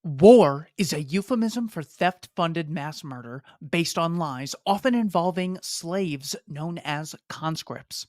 War is a euphemism for theft funded mass murder based on lies, often involving slaves known as conscripts.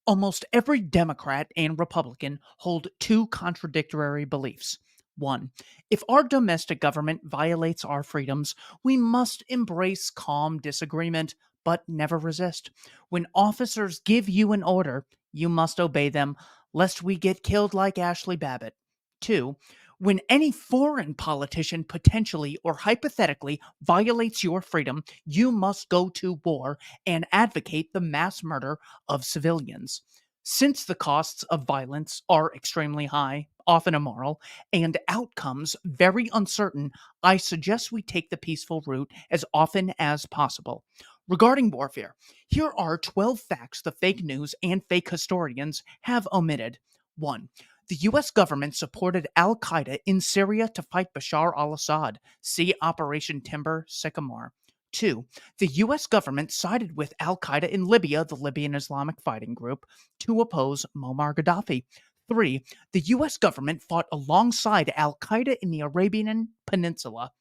Almost every Democrat and Republican hold two contradictory beliefs. One, if our domestic government violates our freedoms, we must embrace calm disagreement, but never resist. When officers give you an order, you must obey them, lest we get killed like Ashley Babbitt. Two, when any foreign politician potentially or hypothetically violates your freedom, you must go to war and advocate the mass murder of civilians. Since the costs of violence are extremely high, often immoral, and outcomes very uncertain, I suggest we take the peaceful route as often as possible. Regarding warfare, here are 12 facts the fake news and fake historians have omitted. 1. The US government supported Al Qaeda in Syria to fight Bashar al Assad. See Operation Timber Sycamore. 2. The US government sided with Al Qaeda in Libya, the Libyan Islamic Fighting Group, to oppose Muammar Gaddafi. 3. The US government fought alongside Al Qaeda in the Arabian Peninsula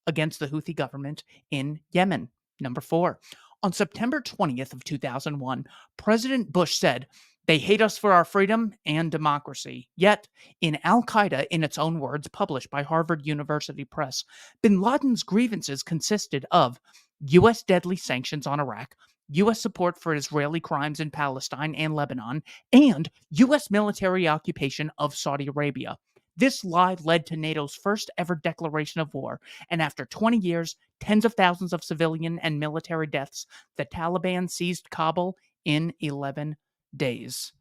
against the Houthi government in Yemen. Number 4. On September 20th of 2001, President Bush said, "They hate us for our freedom and democracy." Yet, in Al Qaeda, in its own words, published by Harvard University Press, bin Laden's grievances consisted of U.S. deadly sanctions on Iraq, U.S. support for Israeli crimes in Palestine and Lebanon, and U.S. military occupation of Saudi Arabia. This lie led to NATO's first ever declaration of war, and after 20 years, tens of thousands of civilian and military deaths, the Taliban seized Kabul in 11 days.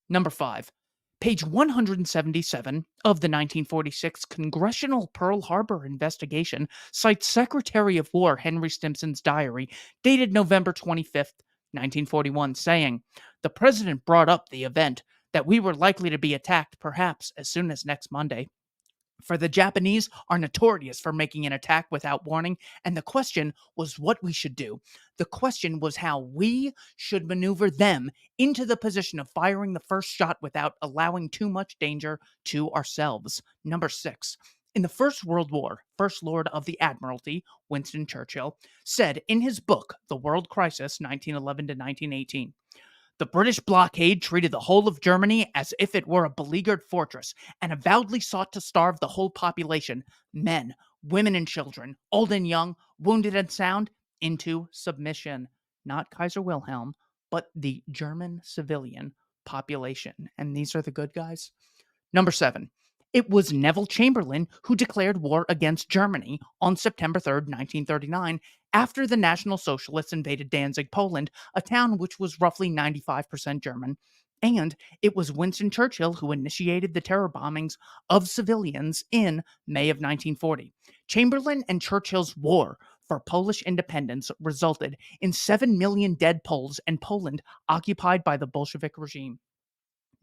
Number 5. Page 177 of the 1946 Congressional Pearl Harbor investigation cites Secretary of War Henry Stimson's diary dated November 25th, 1941, saying, "The President brought up the event that we were likely to be attacked perhaps as soon as next Monday. For the Japanese are notorious for making an attack without warning, and the question was what we should do. The question was how we should maneuver them into the position of firing the first shot without allowing too much danger to ourselves." Number 6. In the First World War, First Lord of the Admiralty, Winston Churchill, said in his book, The World Crisis, 1911 to 1918, "The British blockade treated the whole of Germany as if it were a beleaguered fortress, and avowedly sought to starve the whole population, men, women, and children, old and young, wounded and sound, into submission." Not Kaiser Wilhelm, but the German civilian population. And these are the good guys. Number 7. It was Neville Chamberlain who declared war against Germany on September 3rd, 1939, after the National Socialists invaded Danzig, Poland, a town which was roughly 95% German. And it was Winston Churchill who initiated the terror bombings of civilians in May of 1940. Chamberlain and Churchill's war for Polish independence resulted in 7 million dead Poles and Poland occupied by the Bolshevik regime.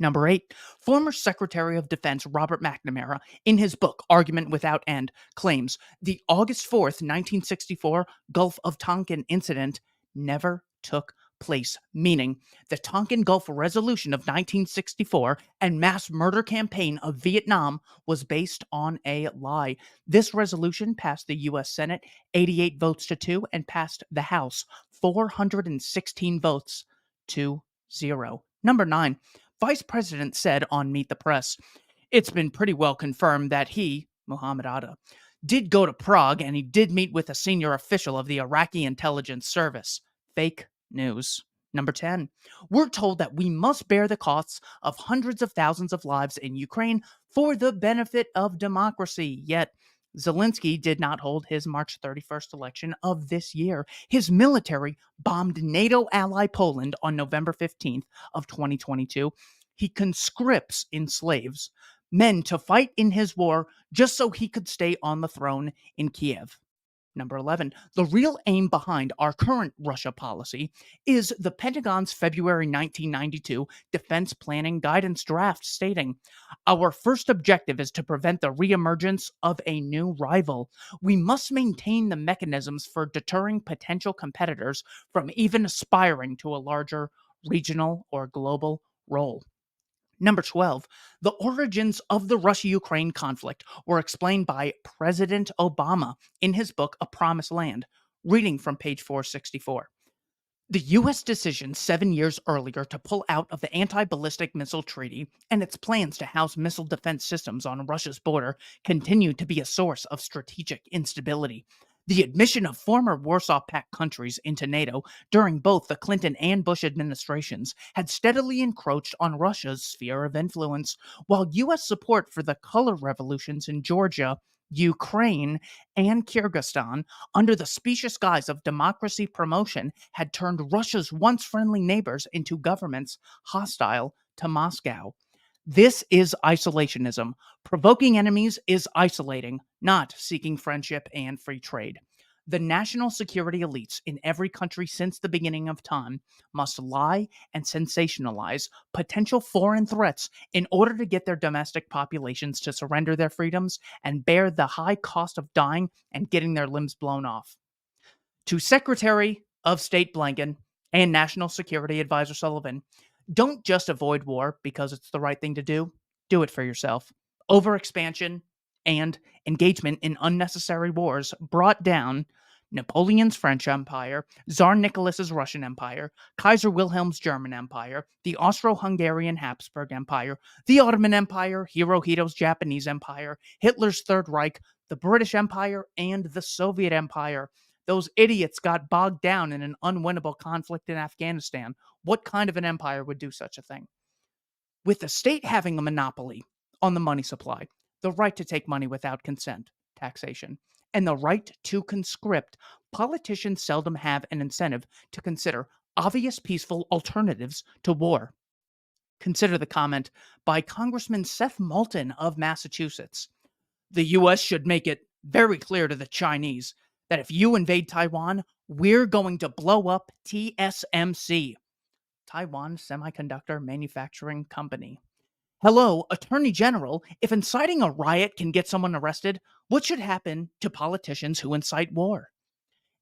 Number 8, former Secretary of Defense Robert McNamara, in his book Argument Without End, claims the August 4th, 1964 Gulf of Tonkin incident never took place, meaning the Tonkin Gulf Resolution of 1964 and mass murder campaign of Vietnam was based on a lie. This resolution passed the U.S. Senate 88 votes to 2 and passed the House 416 votes to 0. Number 9. Vice President said on Meet the Press, "It's been pretty well confirmed that he, Muhammad Atta, did go to Prague and he did meet with a senior official of the Iraqi intelligence service." Fake news. Number 10. We're told that we must bear the costs of hundreds of thousands of lives in Ukraine for the benefit of democracy. Yet, Zelensky did not hold his March 31st election of this year. His military bombed NATO ally Poland on November 15th of 2022. He conscripts enslaves men to fight in his war just so he could stay on the throne in Kiev. Number 11. The real aim behind our current Russia policy is the Pentagon's February 1992 Defense Planning Guidance draft stating, "Our first objective is to prevent the reemergence of a new rival. We must maintain the mechanisms for deterring potential competitors from even aspiring to a larger regional or global role." Number 12, the origins of the Russia Ukraine conflict were explained by President Obama in his book, A Promised Land, reading from page 464. The U.S. decision 7 years earlier to pull out of the Anti Ballistic Missile Treaty and its plans to house missile defense systems on Russia's border continued to be a source of strategic instability. The admission of former Warsaw Pact countries into NATO during both the Clinton and Bush administrations had steadily encroached on Russia's sphere of influence, while U.S. support for the color revolutions in Georgia, Ukraine, and Kyrgyzstan under the specious guise of democracy promotion had turned Russia's once friendly neighbors into governments hostile to Moscow. This is isolationism. Provoking enemies is isolating, not seeking friendship and free trade. The national security elites in every country since the beginning of time must lie and sensationalize potential foreign threats in order to get their domestic populations to surrender their freedoms and bear the high cost of dying and getting their limbs blown off. To Secretary of State Blinken and National Security Advisor Sullivan, don't just avoid war because it's the right thing to do it for yourself. Overexpansion and engagement in unnecessary wars brought down Napoleon's French Empire, Tsar Nicholas's Russian Empire, Kaiser Wilhelm's German Empire, the Austro-Hungarian Habsburg Empire, the Ottoman Empire, Hirohito's Japanese Empire, Hitler's Third Reich, the British Empire, and the Soviet Empire. Those idiots got bogged down in an unwinnable conflict in Afghanistan. What kind of an empire would do such a thing? With the state having a monopoly on the money supply, the right to take money without consent, taxation, and the right to conscript, politicians seldom have an incentive to consider obvious peaceful alternatives to war. Consider the comment by Congressman Seth Moulton of Massachusetts. The U.S. should make it very clear to the Chinese that if you invade Taiwan, we're going to blow up TSMC, Taiwan Semiconductor Manufacturing Company. Hello, Attorney General. If inciting a riot can get someone arrested, what should happen to politicians who incite war?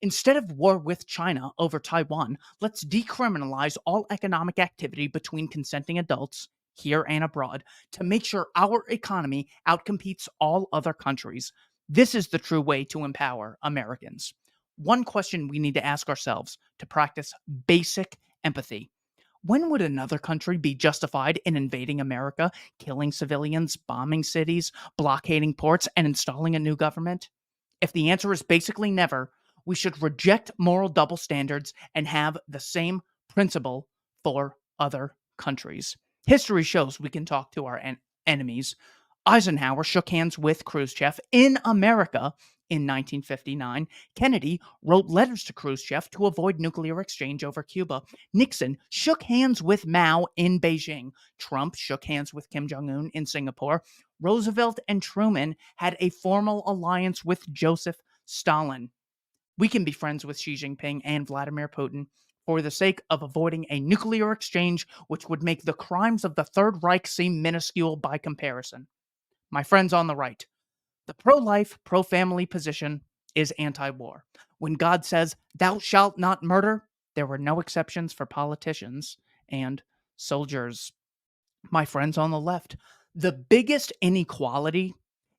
Instead of war with China over Taiwan, let's decriminalize all economic activity between consenting adults, here and abroad, to make sure our economy outcompetes all other countries. This is the true way to empower Americans. One question we need to ask ourselves to practice basic empathy: when would another country be justified in invading America, killing civilians, bombing cities, blockading ports, and installing a new government? If the answer is basically never, we should reject moral double standards and have the same principle for other countries. History shows we can talk to our enemies. Eisenhower shook hands with Khrushchev in America in 1959. Kennedy wrote letters to Khrushchev to avoid nuclear exchange over Cuba. Nixon shook hands with Mao in Beijing. Trump shook hands with Kim Jong-un in Singapore. Roosevelt and Truman had a formal alliance with Joseph Stalin. We can be friends with Xi Jinping and Vladimir Putin for the sake of avoiding a nuclear exchange, which would make the crimes of the Third Reich seem minuscule by comparison. My friends on the right, the pro-life, pro-family position is anti-war. When God says, "Thou shalt not murder," there were no exceptions for politicians and soldiers. My friends on the left, the biggest inequality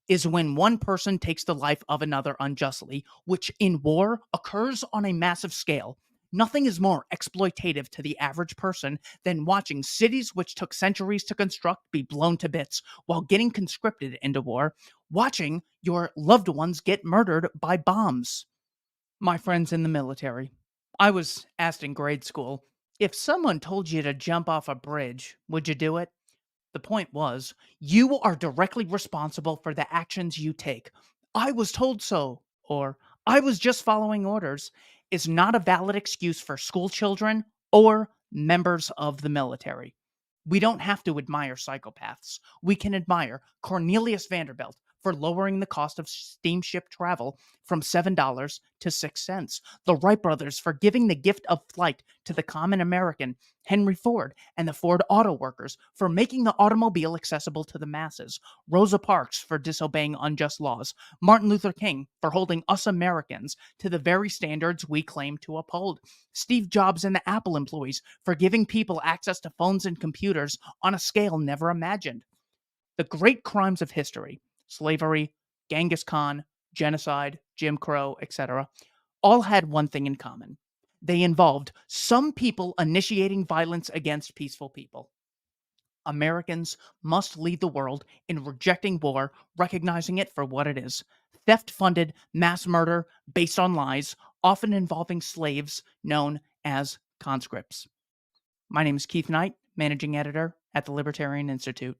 is when one person takes the life of another unjustly, which in war occurs on a massive scale. Nothing is more exploitative to the average person than watching cities which took centuries to construct be blown to bits while getting conscripted into war, watching your loved ones get murdered by bombs. My friends in the military, I was asked in grade school, if someone told you to jump off a bridge, would you do it? The point was, you are directly responsible for the actions you take. I was told so, or I was just following orders, is not a valid excuse for school children or members of the military. We don't have to admire psychopaths. We can admire Cornelius Vanderbilt for lowering the cost of steamship travel from $7 to 6 cents. The Wright brothers for giving the gift of flight to the common American, Henry Ford, and the Ford Auto Workers for making the automobile accessible to the masses, Rosa Parks for disobeying unjust laws, Martin Luther King for holding us Americans to the very standards we claim to uphold, Steve Jobs and the Apple employees for giving people access to phones and computers on a scale never imagined. The great crimes of history, slavery, Genghis Khan, genocide, Jim Crow, etc., all had one thing in common. They involved some people initiating violence against peaceful people. Americans must lead the world in rejecting war, recognizing it for what it is: theft funded mass murder based on lies, often involving slaves known as conscripts. My name is Keith Knight, managing editor at the Libertarian Institute.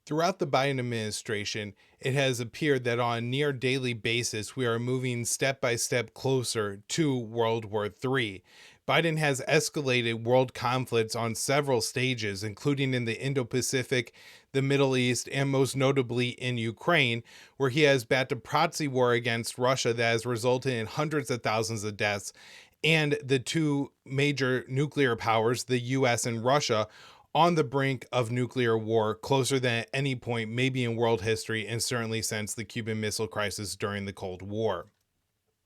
Throughout the Biden administration, it has appeared that on a near daily basis, we are moving step by step closer to World War III. Biden has escalated world conflicts on several stages, including in the Indo-Pacific, the Middle East, and most notably in Ukraine, where he has backed a proxy war against Russia that has resulted in hundreds of thousands of deaths. And the two major nuclear powers, the US and Russia, on the brink of nuclear war, closer than at any point maybe in world history, and certainly since the Cuban Missile Crisis during the Cold War.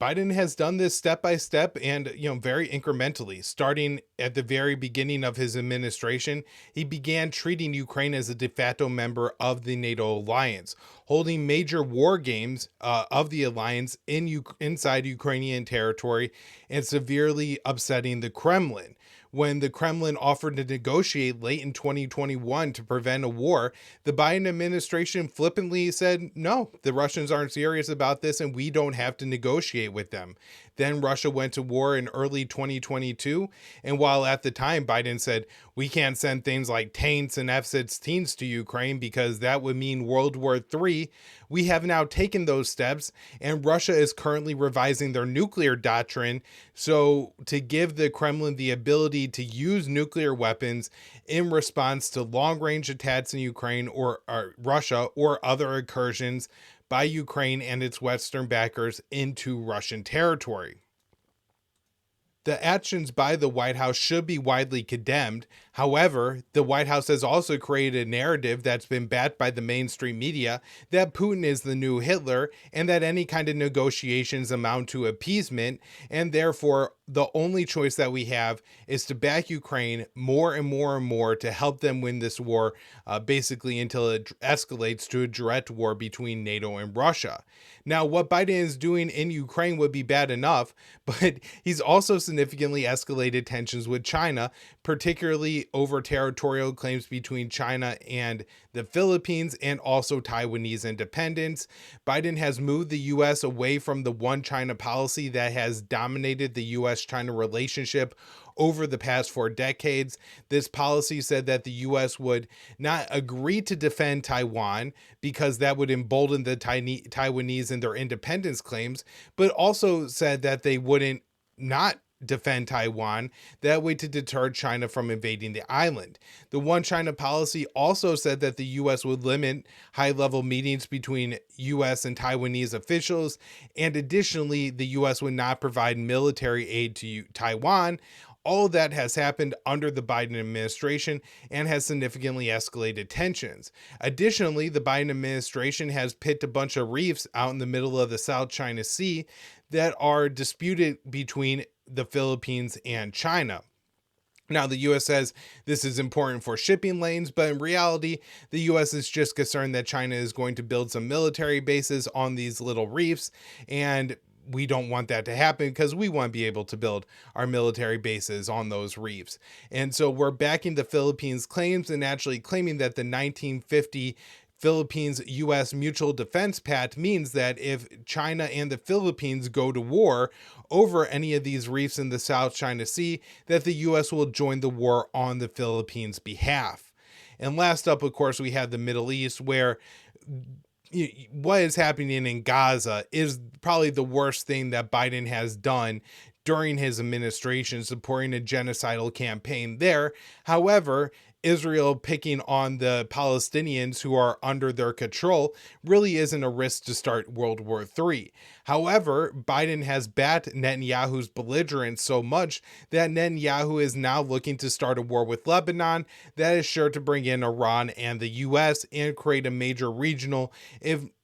Biden has done this step by step and, very incrementally. Starting at the very beginning of his administration, he began treating Ukraine as a de facto member of the NATO alliance, holding major war games of the alliance inside Ukrainian territory, and severely upsetting the Kremlin. When the Kremlin offered to negotiate late in 2021 to prevent a war, the Biden administration flippantly said, no, the Russians aren't serious about this and we don't have to negotiate with them. Then Russia went to war in early 2022. And while at the time Biden said, we can't send things like tanks and F-16s to Ukraine because that would mean World War III, we have now taken those steps, and Russia is currently revising their nuclear doctrine. So to give the Kremlin the ability to use nuclear weapons in response to long-range attacks in Ukraine or Russia or other incursions by Ukraine and its Western backers into Russian territory. The actions by the White House should be widely condemned. However, the White House has also created a narrative that's been backed by the mainstream media that Putin is the new Hitler and that any kind of negotiations amount to appeasement, and therefore the only choice that we have is to back Ukraine more and more and more to help them win this war, basically until it escalates to a direct war between NATO and Russia. Now, what Biden is doing in Ukraine would be bad enough, but he's also significantly escalated tensions with China, particularly over territorial claims between China and the Philippines and also Taiwanese independence. Biden has moved the U.S. away from the one China policy that has dominated the U.S.-China relationship over the past 4 decades. This policy said that the U.S. would not agree to defend Taiwan because that would embolden the Taiwanese in their independence claims, but also said that they wouldn't not defend Taiwan, that way to deter China from invading the island. The One China policy also said that the U.S. would limit high-level meetings between U.S. and Taiwanese officials, and additionally, the U.S. would not provide military aid to Taiwan. All of that has happened under the Biden administration and has significantly escalated tensions. Additionally, the Biden administration has picked a bunch of reefs out in the middle of the South China Sea that are disputed between the Philippines and China. Now, the U.S. says this is important for shipping lanes, but in reality, the U.S. is just concerned that China is going to build some military bases on these little reefs, and we don't want that to happen because we want to be able to build our military bases on those reefs. And so we're backing the Philippines' claims and actually claiming that the 1950 Philippines-U.S. Mutual Defense Pact means that if China and the Philippines go to war over any of these reefs in the South China Sea, that the U.S. will join the war on the Philippines' behalf. And last up, of course, we have the Middle East, where what is happening in Gaza is probably the worst thing that Biden has done during his administration, supporting a genocidal campaign there. However, Israel picking on the Palestinians who are under their control really isn't a risk to start World War III. However, Biden has backed Netanyahu's belligerence so much that Netanyahu is now looking to start a war with Lebanon that is sure to bring in Iran and the US and create a major regional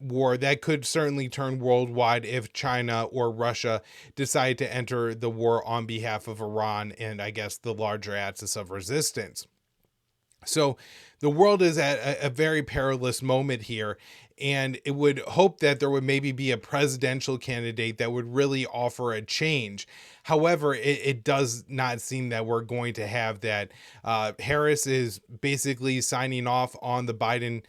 war that could certainly turn worldwide if China or Russia decide to enter the war on behalf of Iran and, I guess, the larger axis of resistance. So the world is at a very perilous moment here, and it would hope that there would maybe be a presidential candidate that would really offer a change. However, it does not seem that we're going to have that. Harris is basically signing off on the Biden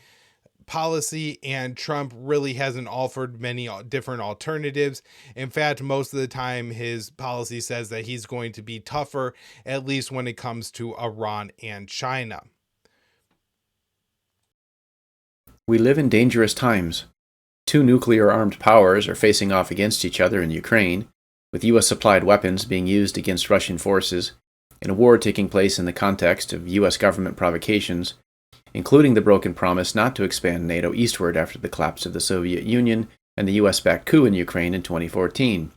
policy, and Trump really hasn't offered many different alternatives. In fact, most of the time his policy says that he's going to be tougher, at least when it comes to Iran and China. We live in dangerous times. Two nuclear-armed powers are facing off against each other in Ukraine, with US-supplied weapons being used against Russian forces, in a war taking place in the context of US government provocations, including the broken promise not to expand NATO eastward after the collapse of the Soviet Union and the US-backed coup in Ukraine in 2014.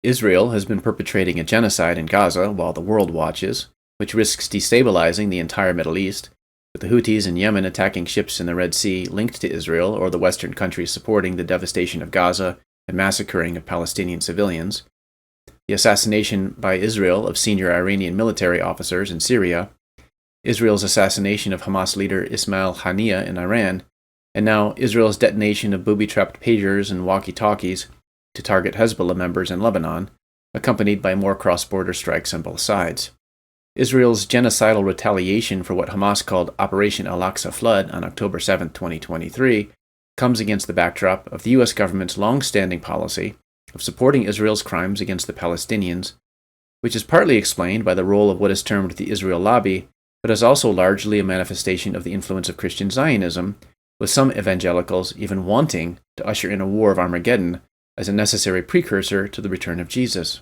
Israel has been perpetrating a genocide in Gaza while the world watches, which risks destabilizing the entire Middle East, with the Houthis in Yemen attacking ships in the Red Sea linked to Israel or the Western countries supporting the devastation of Gaza and massacring of Palestinian civilians, the assassination by Israel of senior Iranian military officers in Syria, Israel's assassination of Hamas leader Ismail Haniyeh in Iran, and now Israel's detonation of booby-trapped pagers and walkie-talkies to target Hezbollah members in Lebanon, accompanied by more cross-border strikes on both sides. Israel's genocidal retaliation for what Hamas called Operation Al-Aqsa Flood on October 7, 2023, comes against the backdrop of the U.S. government's long-standing policy of supporting Israel's crimes against the Palestinians, which is partly explained by the role of what is termed the Israel lobby, but is also largely a manifestation of the influence of Christian Zionism, with some evangelicals even wanting to usher in a war of Armageddon as a necessary precursor to the return of Jesus.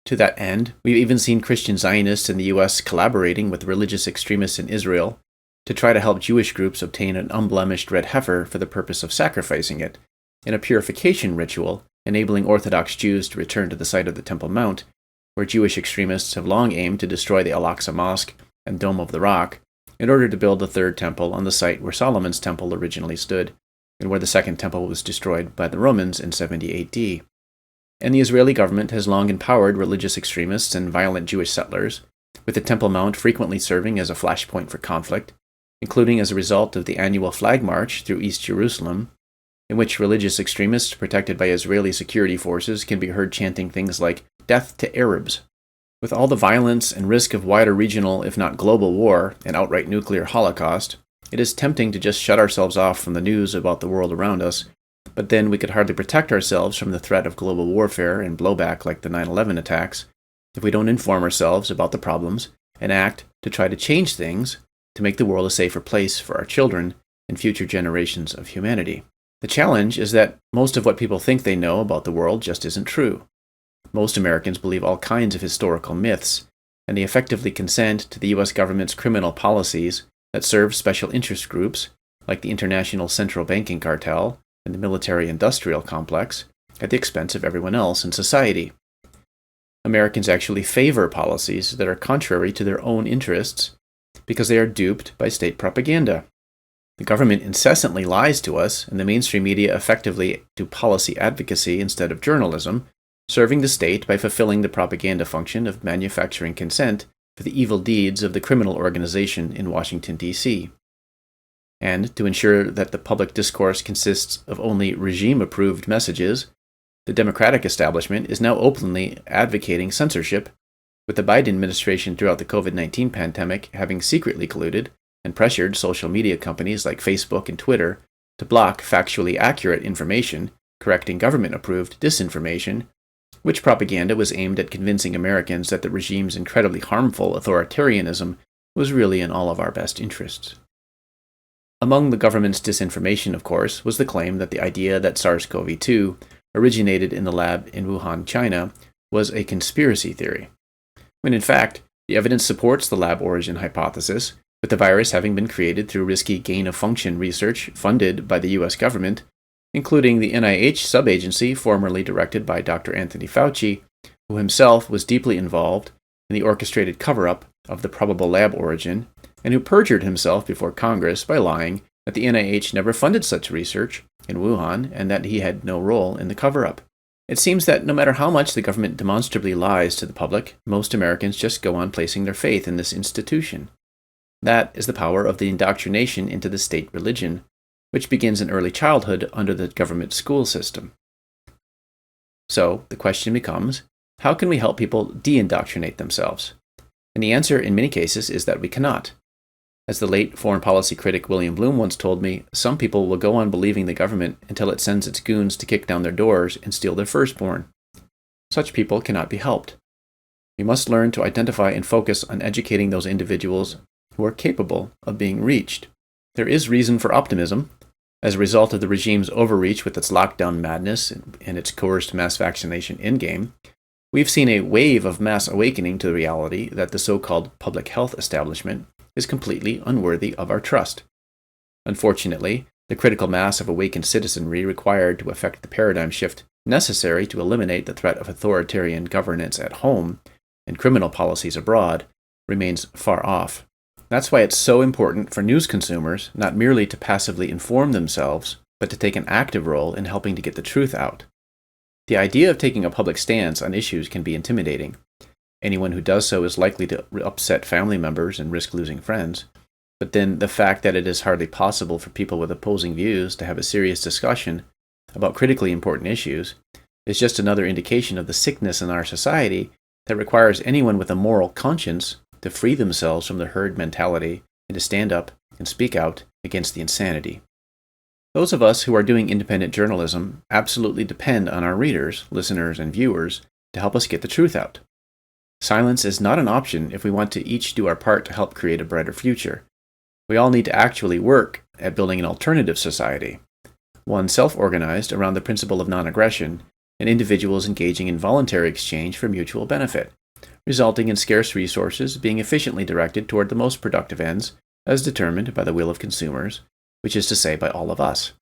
To that end, we've even seen Christian Zionists in the U.S. collaborating with religious extremists in Israel to try to help Jewish groups obtain an unblemished red heifer for the purpose of sacrificing it, in a purification ritual enabling Orthodox Jews to return to the site of the Temple Mount, where Jewish extremists have long aimed to destroy the Al-Aqsa Mosque and Dome of the Rock in order to build the third temple on the site where Solomon's temple originally stood, and where the second temple was destroyed by the Romans in 70 AD. And the Israeli government has long empowered religious extremists and violent Jewish settlers, with the Temple Mount frequently serving as a flashpoint for conflict, including as a result of the annual flag march through East Jerusalem, in which religious extremists protected by Israeli security forces can be heard chanting things like "Death to Arabs." With all the violence and risk of wider regional, if not global war and outright nuclear holocaust, it is tempting to just shut ourselves off from the news about the world around us, but then we could hardly protect ourselves from the threat of global warfare and blowback like the 9/11 attacks if we don't inform ourselves about the problems and act to try to change things to make the world a safer place for our children and future generations of humanity. The challenge is that most of what people think they know about the world just isn't true. Most Americans believe all kinds of historical myths, and they effectively consent to the U.S. government's criminal policies that serve special interest groups like the International Central Banking Cartel and the military-industrial complex at the expense of everyone else in society. Americans actually favor policies that are contrary to their own interests because they are duped by state propaganda. The government incessantly lies to us, and the mainstream media effectively do policy advocacy instead of journalism, serving the state by fulfilling the propaganda function of manufacturing consent for the evil deeds of the criminal organization in Washington, D.C. And to ensure that the public discourse consists of only regime-approved messages, the Democratic establishment is now openly advocating censorship, with the Biden administration throughout the COVID-19 pandemic having secretly colluded and pressured social media companies like Facebook and Twitter to block factually accurate information, correcting government-approved disinformation, which propaganda was aimed at convincing Americans that the regime's incredibly harmful authoritarianism was really in all of our best interests. Among the government's disinformation, of course, was the claim that the idea that SARS-CoV-2 originated in the lab in Wuhan, China, was a conspiracy theory, when in fact, the evidence supports the lab origin hypothesis, with the virus having been created through risky gain-of-function research funded by the U.S. government, including the NIH subagency formerly directed by Dr. Anthony Fauci, who himself was deeply involved in the orchestrated cover-up of the probable lab origin, and who perjured himself before Congress by lying that the NIH never funded such research in Wuhan and that he had no role in the cover-up. It seems that no matter how much the government demonstrably lies to the public, most Americans just go on placing their faith in this institution. That is the power of the indoctrination into the state religion, which begins in early childhood under the government school system. So, the question becomes, how can we help people de-indoctrinate themselves? And the answer in many cases is that we cannot. As the late foreign policy critic William Bloom once told me, some people will go on believing the government until it sends its goons to kick down their doors and steal their firstborn. Such people cannot be helped. We must learn to identify and focus on educating those individuals who are capable of being reached. There is reason for optimism. As a result of the regime's overreach with its lockdown madness and its coerced mass vaccination endgame, we've seen a wave of mass awakening to the reality that the so-called public health establishment is completely unworthy of our trust. Unfortunately, the critical mass of awakened citizenry required to effect the paradigm shift necessary to eliminate the threat of authoritarian governance at home and criminal policies abroad remains far off. That's why it's so important for news consumers not merely to passively inform themselves, but to take an active role in helping to get the truth out. The idea of taking a public stance on issues can be intimidating. Anyone who does so is likely to upset family members and risk losing friends. But then the fact that it is hardly possible for people with opposing views to have a serious discussion about critically important issues is just another indication of the sickness in our society that requires anyone with a moral conscience to free themselves from the herd mentality and to stand up and speak out against the insanity. Those of us who are doing independent journalism absolutely depend on our readers, listeners, and viewers to help us get the truth out. Silence is not an option if we want to each do our part to help create a brighter future. We all need to actually work at building an alternative society, one self-organized around the principle of non-aggression and individuals engaging in voluntary exchange for mutual benefit, resulting in scarce resources being efficiently directed toward the most productive ends as determined by the will of consumers, which is to say by all of us,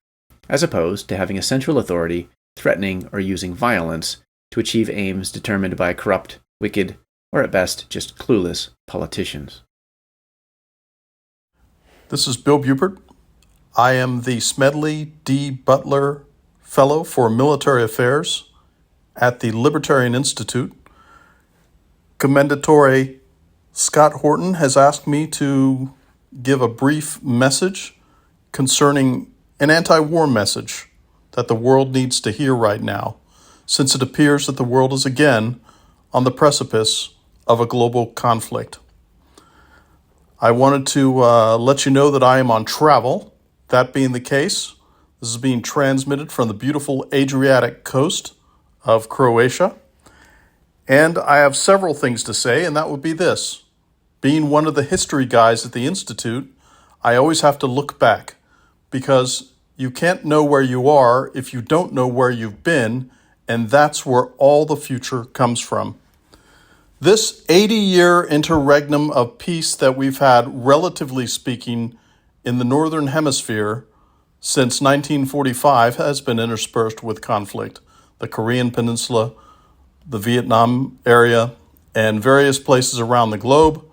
as opposed to having a central authority threatening or using violence to achieve aims determined by corrupt, wicked, or at best just clueless politicians. This is Bill Bubert. I am the Smedley D. Butler Fellow for Military Affairs at the Libertarian Institute. Commendatore Scott Horton has asked me to give a brief message concerning an anti-war message that the world needs to hear right now, since it appears that the world is again on the precipice of a global conflict. I wanted to let you know that I am on travel. That being the case, this is being transmitted from the beautiful Adriatic coast of Croatia. And I have several things to say, and that would be this. Being one of the history guys at the Institute, I always have to look back, because you can't know where you are if you don't know where you've been, and that's where all the future comes from. This 80-year interregnum of peace that we've had, relatively speaking, in the Northern Hemisphere since 1945 has been interspersed with conflict. The Korean Peninsula, the Vietnam area, and various places around the globe.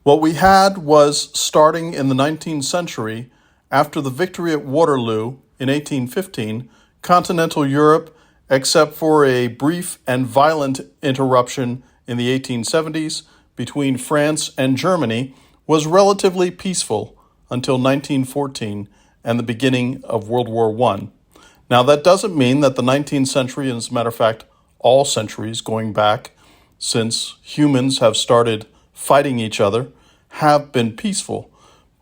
What we had was, starting in the 19th century, after the victory at Waterloo in 1815, continental Europe, except for a brief and violent interruption in the 1870s between France and Germany, was relatively peaceful until 1914 and the beginning of World War I. Now, that doesn't mean that the 19th century, and as a matter of fact, all centuries going back since humans have started fighting each other, have been peaceful.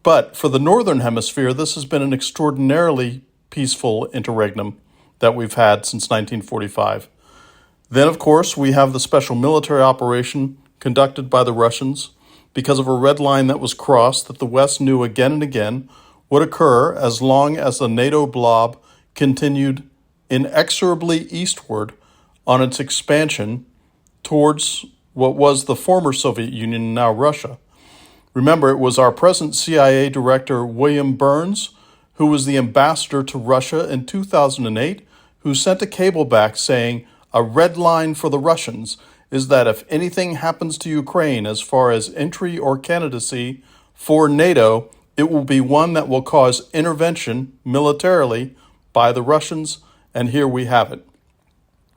But for the Northern Hemisphere, this has been an extraordinarily peaceful interregnum that we've had since 1945. Then, of course, we have the special military operation conducted by the Russians because of a red line that was crossed that the West knew again and again would occur as long as the NATO blob continued inexorably eastward on its expansion towards what was the former Soviet Union, now Russia. Remember, it was our present CIA Director, William Burns, who was the ambassador to Russia in 2008, who sent a cable back saying, "A red line for the Russians is that if anything happens to Ukraine as far as entry or candidacy for NATO, it will be one that will cause intervention militarily by the Russians," and here we have it.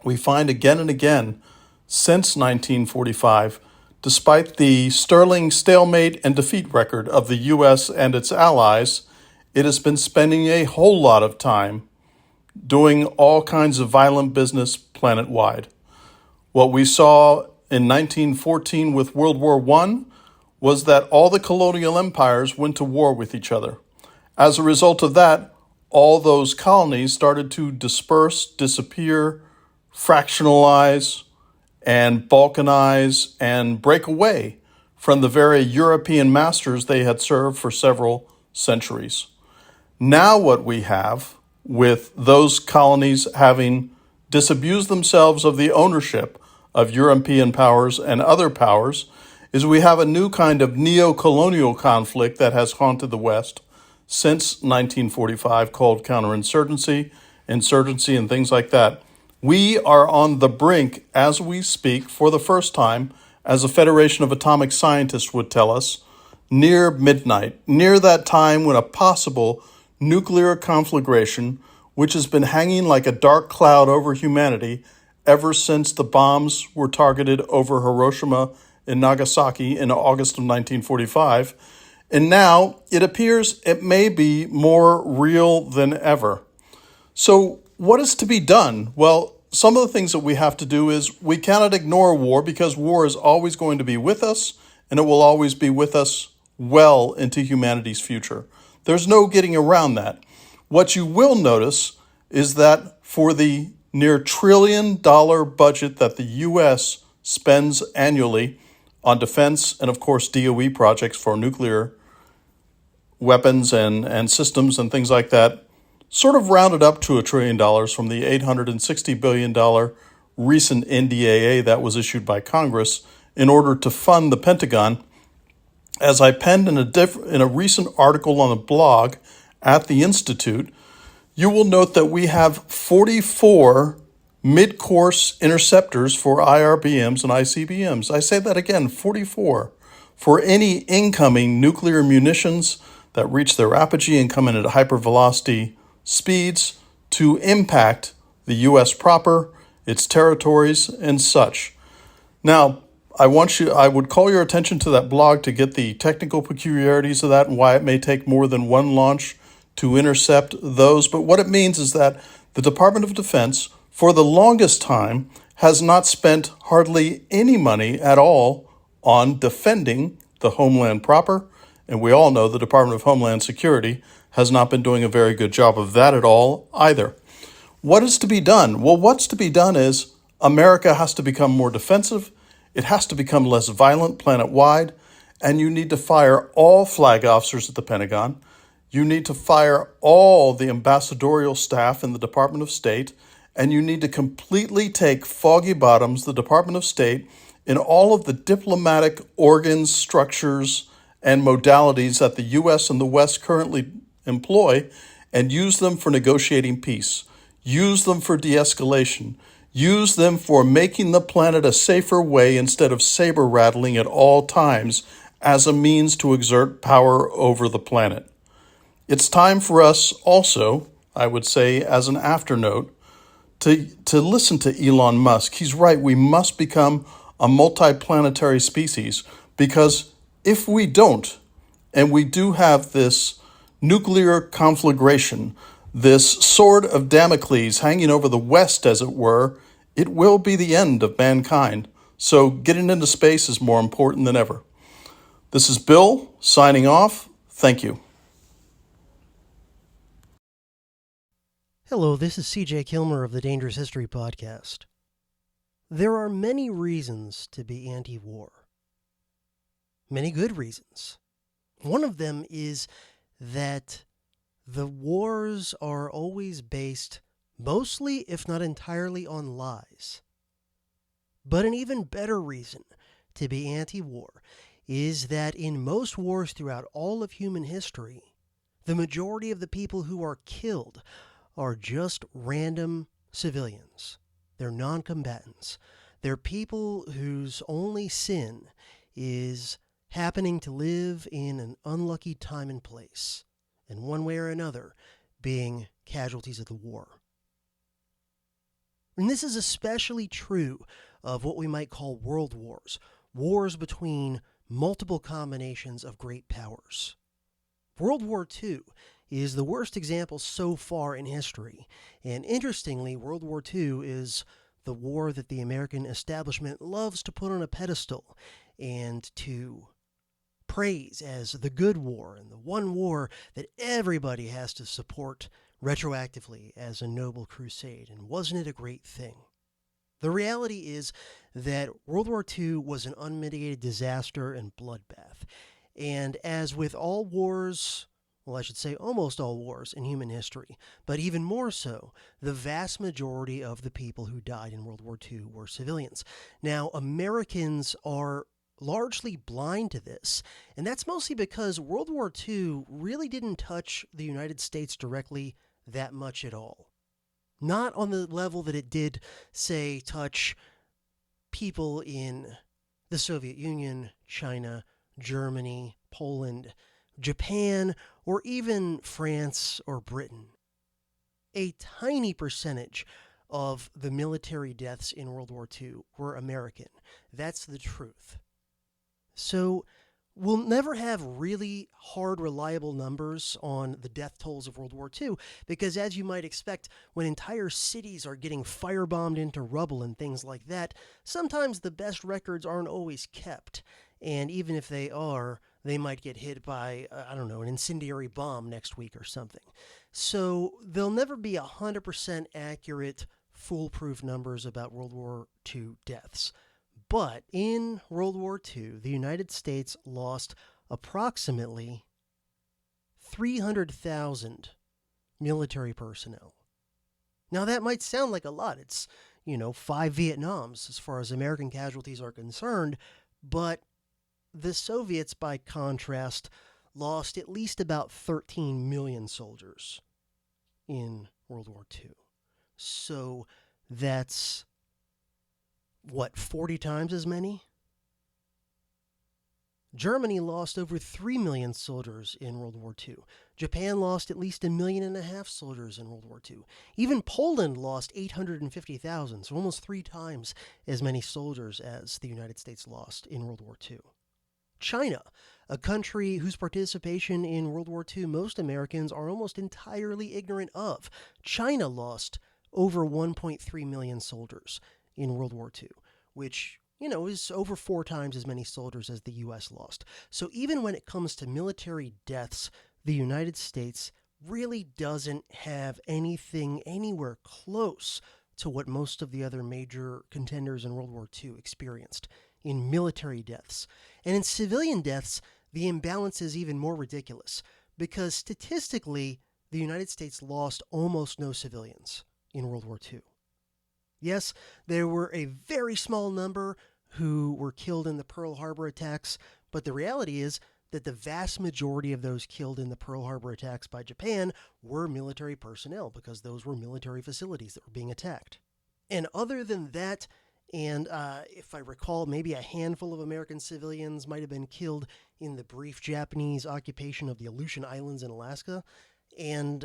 We find again and again, since 1945, despite the sterling stalemate and defeat record of the U.S. and its allies, it has been spending a whole lot of time doing all kinds of violent business planet-wide. What we saw in 1914 with World War I was that all the colonial empires went to war with each other. As a result of that, all those colonies started to disperse, disappear, fractionalize, and balkanize and break away from the very European masters they had served for several centuries. Now what we have, with those colonies having disabused themselves of the ownership of European powers and other powers, is we have a new kind of neo-colonial conflict that has haunted the West since 1945 called counterinsurgency, insurgency, and things like that. We are on the brink, as we speak, for the first time, as a Federation of Atomic Scientists would tell us, near midnight, near that time when a possible nuclear conflagration, which has been hanging like a dark cloud over humanity ever since the bombs were targeted over Hiroshima and Nagasaki in August of 1945, and now it appears it may be more real than ever. So what is to be done? Well, some of the things that we have to do is we cannot ignore war, because war is always going to be with us, and it will always be with us well into humanity's future. There's no getting around that. What you will notice is that for the near $1 trillion budget that the U.S. spends annually on defense and, of course, DOE projects for nuclear weapons and systems and things like that, sort of rounded up to $1 trillion from the $860 billion recent NDAA that was issued by Congress in order to fund the Pentagon. As I penned in a recent article on the blog at the Institute, you will note that we have 44 mid-course interceptors for IRBMs and ICBMs. I say that again, 44, for any incoming nuclear munitions that reach their apogee and come in at hypervelocity speeds to impact the U.S. proper, its territories, and such. Now, I would call your attention to that blog to get the technical peculiarities of that and why it may take more than one launch to intercept those. But what it means is that the Department of Defense, for the longest time, has not spent hardly any money at all on defending the homeland proper. And we all know the Department of Homeland Security has not been doing a very good job of that at all either. What is to be done? Well, what's to be done is America has to become more defensive. It has to become less violent planet-wide, and you need to fire all flag officers at the Pentagon. You need to fire all the ambassadorial staff in the Department of State, and you need to completely take foggy bottoms, the Department of State, in all of the diplomatic organs, structures, and modalities that the U.S. and the West currently employ, and use them for negotiating peace. Use them for de-escalation. Use them for making the planet a safer way instead of saber-rattling at all times as a means to exert power over the planet. It's time for us also, I would say as an afternote, to listen to Elon Musk. He's right, we must become a multiplanetary species, because if we don't, and we do have this nuclear conflagration, this sword of Damocles hanging over the West, as it were, it will be the end of mankind. So getting into space is more important than ever. This is Bill signing off. Thank you. Hello, this is CJ Kilmer of the Dangerous History Podcast. There are many reasons to be anti-war. Many good reasons. One of them is that the wars are always based mostly, if not entirely, on lies. But an even better reason to be anti-war is that in most wars throughout all of human history, the majority of the people who are killed are just random civilians. They're non-combatants. They're people whose only sin is happening to live in an unlucky time and place, and one way or another being casualties of the war. And this is especially true of what we might call world wars, wars between multiple combinations of great powers. World War II is the worst example so far in history, and interestingly, World War II is the war that the American establishment loves to put on a pedestal and to praise as the good war and the one war that everybody has to support retroactively as a noble crusade. And wasn't it a great thing? The reality is that World War II was an unmitigated disaster and bloodbath. And as with all wars, well, I should say almost all wars in human history, but even more so, the vast majority of the people who died in World War II were civilians. Now, Americans are largely blind to this, and that's mostly because World War II really didn't touch the United States directly that much at all. Not on the level that it did, say, touch people in the Soviet Union, China, Germany, Poland, Japan, or even France or Britain. A tiny percentage of the military deaths in World War II were American. That's the truth. So we'll never have really hard, reliable numbers on the death tolls of World War II because, as you might expect, when entire cities are getting firebombed into rubble and things like that, sometimes the best records aren't always kept. And even if they are, they might get hit by, an incendiary bomb next week or something. So there'll never be 100% accurate, foolproof numbers about World War II deaths. But in World War II, the United States lost approximately 300,000 military personnel. Now, that might sound like a lot. It's, 5 Vietnams as far as American casualties are concerned. But the Soviets, by contrast, lost at least about 13 million soldiers in World War II. So that's 40 times as many? Germany lost over 3 million soldiers in World War II. Japan lost at least 1.5 million soldiers in World War II. Even Poland lost 850,000, so almost 3 times as many soldiers as the United States lost in World War II. China, a country whose participation in World War II most Americans are almost entirely ignorant of. China lost over 1.3 million soldiers in World War II, which, is over 4 times as many soldiers as the U.S. lost. So even when it comes to military deaths, the United States really doesn't have anything anywhere close to what most of the other major contenders in World War II experienced in military deaths. And in civilian deaths, the imbalance is even more ridiculous because statistically, the United States lost almost no civilians in World War II. Yes, there were a very small number who were killed in the Pearl Harbor attacks, but the reality is that the vast majority of those killed in the Pearl Harbor attacks by Japan were military personnel because those were military facilities that were being attacked. And other than that, and if I recall, maybe a handful of American civilians might have been killed in the brief Japanese occupation of the Aleutian Islands in Alaska, and,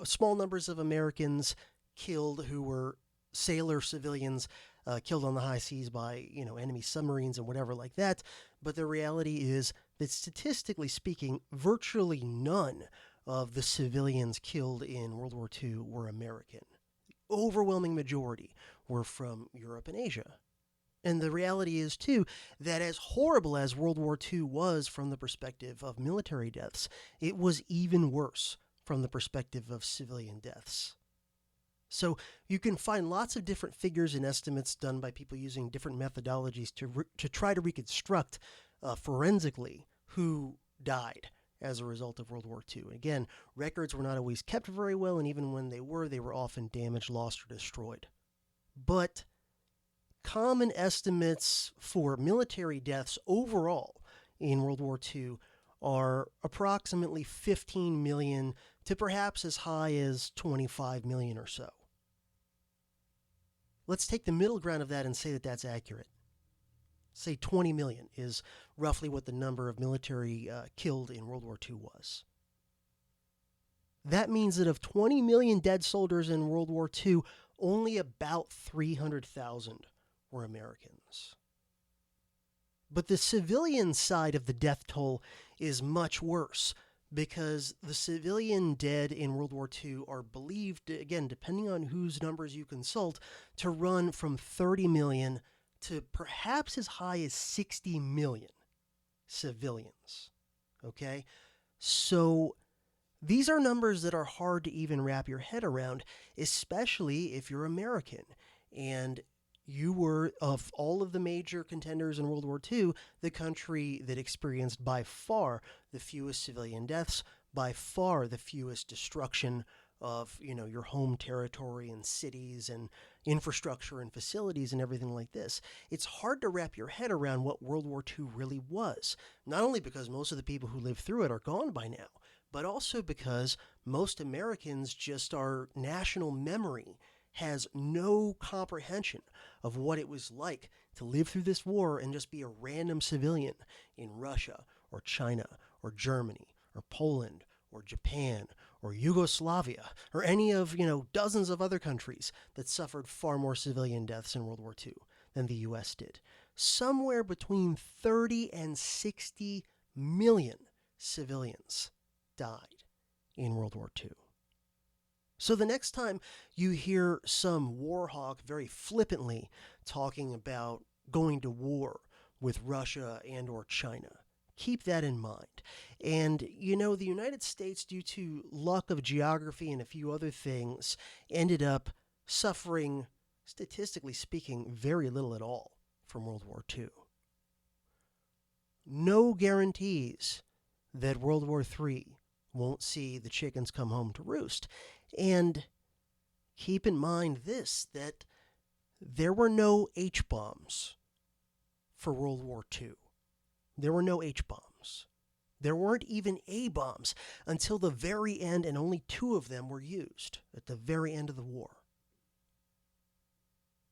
small numbers of Americans killed who were sailor civilians killed on the high seas by, enemy submarines and whatever like that. But the reality is that statistically speaking, virtually none of the civilians killed in World War II were American. The overwhelming majority were from Europe and Asia. And the reality is, too, that as horrible as World War II was from the perspective of military deaths, it was even worse from the perspective of civilian deaths. So you can find lots of different figures and estimates done by people using different methodologies to try to reconstruct forensically who died as a result of World War II. And again, records were not always kept very well, and even when they were often damaged, lost, or destroyed. But common estimates for military deaths overall in World War II are approximately 15 million to perhaps as high as 25 million or so. Let's take the middle ground of that and say that that's accurate. Say 20 million is roughly what the number of military killed in World War II was. That means that of 20 million dead soldiers in World War II, only about 300,000 were Americans. But the civilian side of the death toll is much worse because the civilian dead in World War II are believed, again, depending on whose numbers you consult, to run from 30 million to perhaps as high as 60 million civilians. Okay? So these are numbers that are hard to even wrap your head around, especially if you're American. And you were, of all of the major contenders in World War II, the country that experienced by far the fewest civilian deaths, by far the fewest destruction of, your home territory and cities and infrastructure and facilities and everything like this. It's hard to wrap your head around what World War II really was, not only because most of the people who lived through it are gone by now, but also because most Americans just, our national memory has no comprehension of what it was like to live through this war and just be a random civilian in Russia or China or Germany or Poland or Japan or Yugoslavia or any of, dozens of other countries that suffered far more civilian deaths in World War II than the US did. Somewhere between 30 and 60 million civilians died in World War II. So the next time you hear some war hawk very flippantly talking about going to war with Russia and or China, keep that in mind. And, the United States, due to luck of geography and a few other things, ended up suffering, statistically speaking, very little at all from World War II. No guarantees that World War III won't see the chickens come home to roost. And keep in mind this, that there were no H-bombs for World War II. There were no H-bombs. There weren't even A-bombs until the very end, and only 2 of them were used at the very end of the war.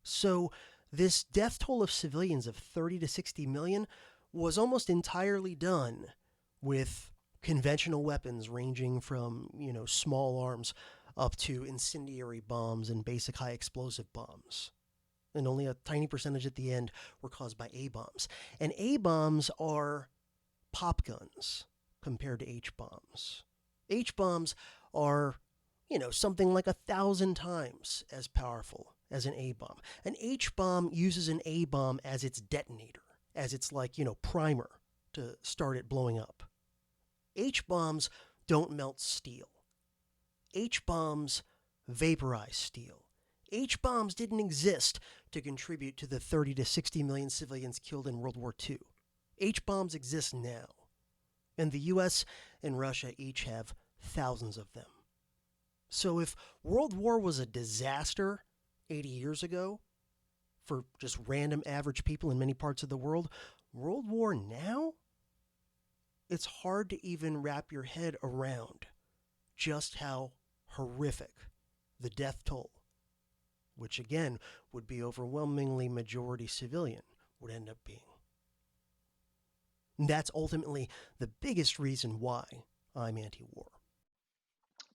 So this death toll of civilians of 30 to 60 million was almost entirely done with conventional weapons ranging from, small arms up to incendiary bombs and basic high explosive bombs. And only a tiny percentage at the end were caused by A-bombs. And A-bombs are pop guns compared to H-bombs. H-bombs are, something like 1,000 times as powerful as an A-bomb. An H-bomb uses an A-bomb as its detonator, as its primer to start it blowing up. H-bombs don't melt steel. H-bombs vaporize steel. H-bombs didn't exist to contribute to the 30 to 60 million civilians killed in World War II. H-bombs exist now. And the US and Russia each have thousands of them. So if World War was a disaster 80 years ago for just random average people in many parts of the world, World War now? It's hard to even wrap your head around just how horrific the death toll, which again would be overwhelmingly majority civilian, would end up being. And that's ultimately the biggest reason why I'm anti-war.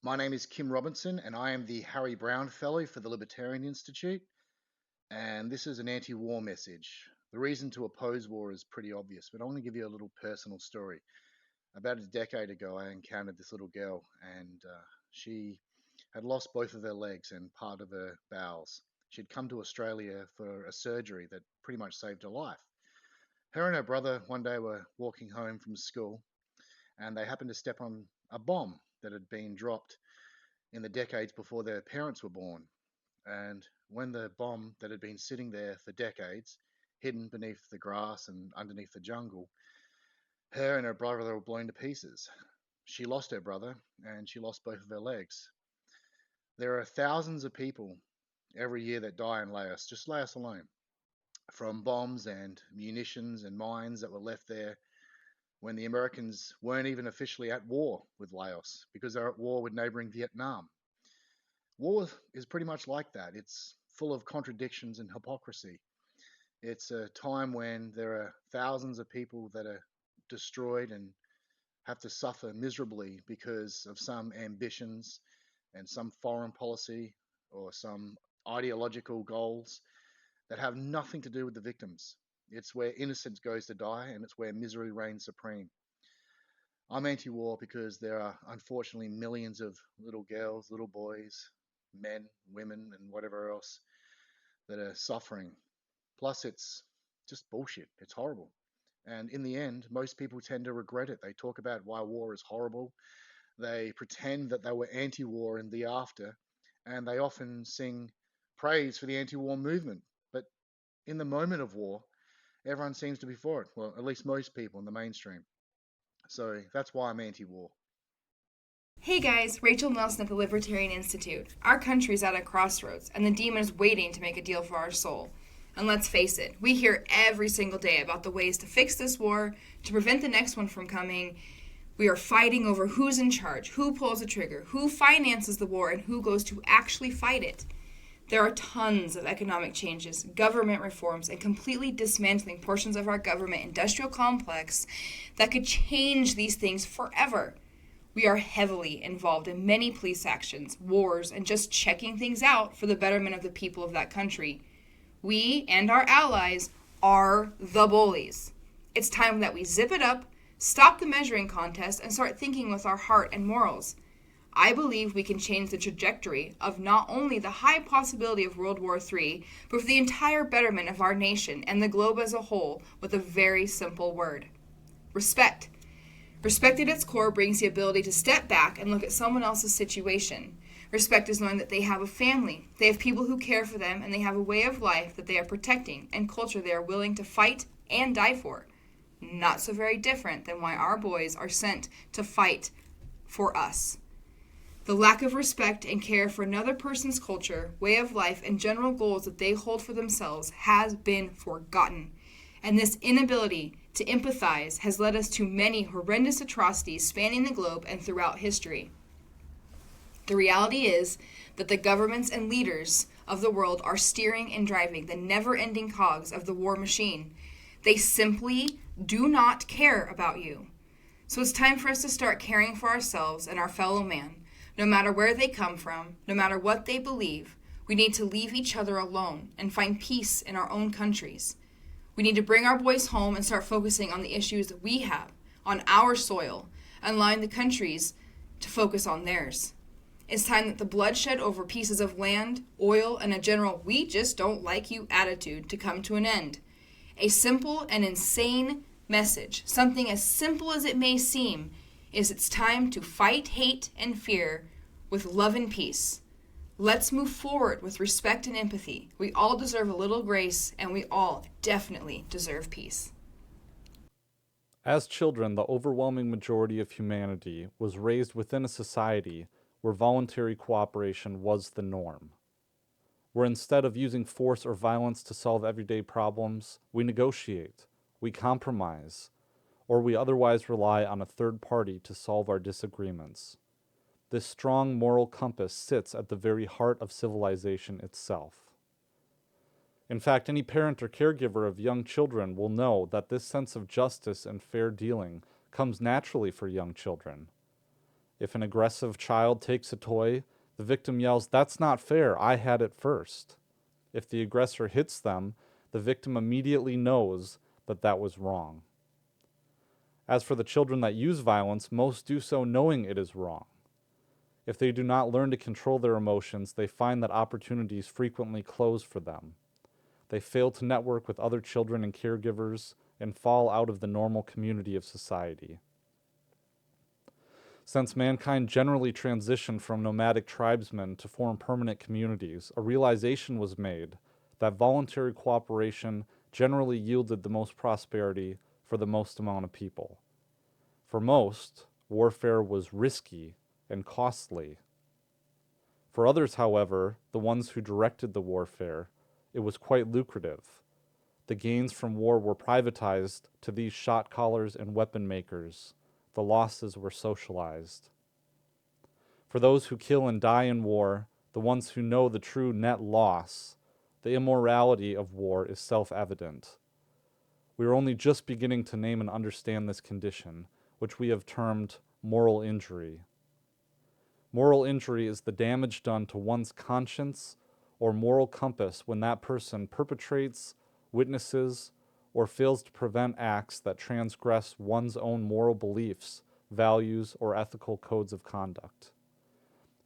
My name is Kim Robinson, and I am the Harry Brown Fellow for the Libertarian Institute. And this is an anti-war message. The reason to oppose war is pretty obvious, but I want to give you a little personal story. About a decade ago, I encountered this little girl, and she had lost both of her legs and part of her bowels. She'd come to Australia for a surgery that pretty much saved her life. Her and her brother one day were walking home from school, and they happened to step on a bomb that had been dropped in the decades before their parents were born. And when the bomb that had been sitting there for decades, hidden beneath the grass and underneath the jungle, her and her brother were blown to pieces. She lost her brother, and she lost both of her legs. There are thousands of people every year that die in Laos, just Laos alone. from bombs and munitions and mines that were left there when the Americans weren't even officially at war with Laos because they're at war with neighboring Vietnam. War is pretty much like that. It's full of contradictions and hypocrisy. It's a time when there are thousands of people that are destroyed and have to suffer miserably because of some ambitions and some foreign policy or some ideological goals that have nothing to do with the victims. It's where innocence goes to die and it's where misery reigns supreme. I'm anti war because there are unfortunately millions of little girls, little boys, men, women, and whatever else that are suffering. Plus, it's just bullshit. It's horrible. And in the end, most people tend to regret it. They talk about why war is horrible. They pretend that they were anti war in the after, and they often sing praise for the anti war movement. But in the moment of war, everyone seems to be for it. Well, at least most people in the mainstream. So that's why I'm anti war. Hey guys, Rachel Nelson at the Libertarian Institute. Our country's at a crossroads, and the demon is waiting to make a deal for our soul. And let's face it, we hear every single day about the ways to fix this war, to prevent the next one from coming. We are fighting over who's in charge, who pulls the trigger, who finances the war, and who goes to actually fight it. There are tons of economic changes, government reforms, and completely dismantling portions of our government industrial complex that could change these things forever. We are heavily involved in many police actions, wars, and just checking things out for the betterment of the people of that country. We and our allies are the bullies. It's time that we zip it up, stop the measuring contest, and start thinking with our heart and morals. I believe we can change the trajectory of not only the high possibility of World War III, but for the entire betterment of our nation and the globe as a whole with a very simple word: respect. Respect at its core brings the ability to step back and look at someone else's situation. Respect is knowing that they have a family, they have people who care for them, and they have a way of life that they are protecting and culture they are willing to fight and die for. Not so very different than why our boys are sent to fight for us. The lack of respect and care for another person's culture, way of life, and general goals that they hold for themselves has been forgotten. And this inability to empathize has led us to many horrendous atrocities spanning the globe and throughout history. The reality is that the governments and leaders of the world are steering and driving the never-ending cogs of the war machine. They simply do not care about you. So it's time for us to start caring for ourselves and our fellow man. No matter where they come from, no matter what they believe, we need to leave each other alone and find peace in our own countries. We need to bring our boys home and start focusing on the issues that we have, on our soil, and allowing the countries to focus on theirs. It's time that the bloodshed over pieces of land, oil, and a general "we just don't like you" attitude to come to an end. A simple and insane message, something as simple as it may seem, is it's time to fight hate and fear with love and peace. Let's move forward with respect and empathy. We all deserve a little grace, and we all definitely deserve peace. As children, the overwhelming majority of humanity was raised within a society where voluntary cooperation was the norm, where instead of using force or violence to solve everyday problems, we negotiate, we compromise, or we otherwise rely on a third party to solve our disagreements. This strong moral compass sits at the very heart of civilization itself. In fact, any parent or caregiver of young children will know that this sense of justice and fair dealing comes naturally for young children. If an aggressive child takes a toy, the victim yells, "That's not fair, I had it first." If the aggressor hits them, the victim immediately knows that that was wrong. As for the children that use violence, most do so knowing it is wrong. If they do not learn to control their emotions, they find that opportunities frequently close for them. They fail to network with other children and caregivers and fall out of the normal community of society. Since mankind generally transitioned from nomadic tribesmen to form permanent communities, a realization was made that voluntary cooperation generally yielded the most prosperity for the most amount of people. For most, warfare was risky and costly. For others, however, the ones who directed the warfare, it was quite lucrative. The gains from war were privatized to these shot callers and weapon makers. The losses were socialized. For those who kill and die in war, the ones who know the true net loss, the immorality of war is self-evident. We are only just beginning to name and understand this condition, which we have termed moral injury. Moral injury is the damage done to one's conscience or moral compass when that person perpetrates, witnesses, or fails to prevent acts that transgress one's own moral beliefs, values, or ethical codes of conduct.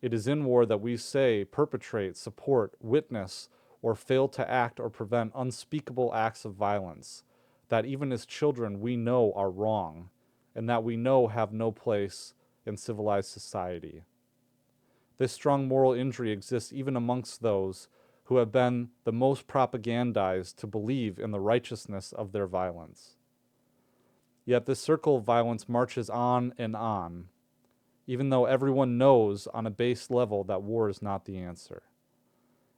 It is in war that we say, perpetrate, support, witness, or fail to act or prevent unspeakable acts of violence, that even as children we know are wrong, and that we know have no place in civilized society. This strong moral injury exists even amongst those who have been the most propagandized to believe in the righteousness of their violence. Yet this circle of violence marches on, even though everyone knows on a base level that war is not the answer.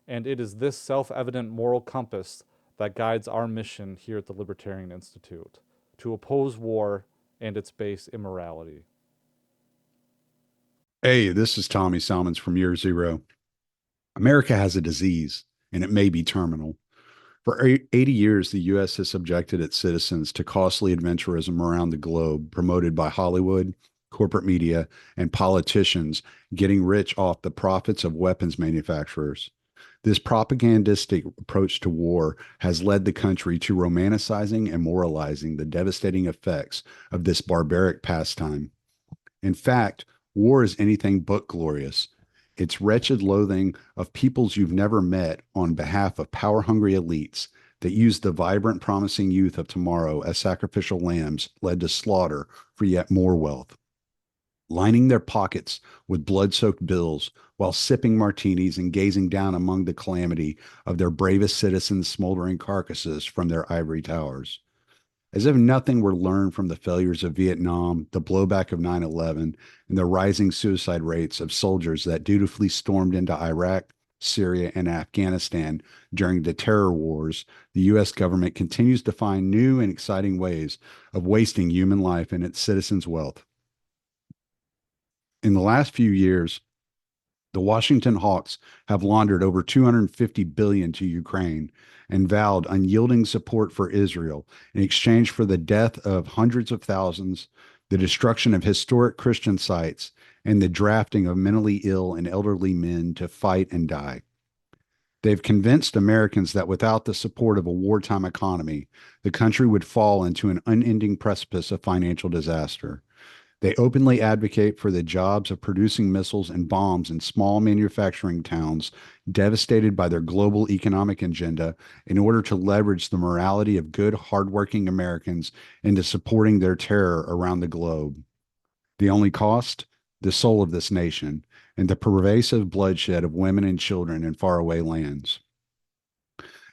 And it is this self-evident moral compass that guides our mission here at the Libertarian Institute, to oppose war and its base immorality. Hey, this is Tommy Salmons from Year Zero. America has a disease, and it may be terminal. For 80 years, the U.S. has subjected its citizens to costly adventurism around the globe, promoted by Hollywood, corporate media, and politicians getting rich off the profits of weapons manufacturers. This propagandistic approach to war has led the country to romanticizing and moralizing the devastating effects of this barbaric pastime. In fact, war is anything but glorious. It's wretched loathing of peoples you've never met on behalf of power-hungry elites that use the vibrant, promising youth of tomorrow as sacrificial lambs led to slaughter for yet more wealth. Lining their pockets with blood-soaked bills while sipping martinis and gazing down among the calamity of their bravest citizens' smoldering carcasses from their ivory towers. As if nothing were learned from the failures of Vietnam, the blowback of 9/11, and the rising suicide rates of soldiers that dutifully stormed into Iraq, Syria, and Afghanistan during the terror wars, the U.S. government continues to find new and exciting ways of wasting human life and its citizens' wealth. In the last few years, the Washington Hawks have laundered over $250 billion to Ukraine and vowed unyielding support for Israel in exchange for the death of hundreds of thousands, the destruction of historic Christian sites, and the drafting of mentally ill and elderly men to fight and die. They've convinced Americans that without the support of a wartime economy, the country would fall into an unending precipice of financial disaster. They openly advocate for the jobs of producing missiles and bombs in small manufacturing towns devastated by their global economic agenda in order to leverage the morality of good, hardworking Americans into supporting their terror around the globe. The only cost? The soul of this nation and the pervasive bloodshed of women and children in faraway lands.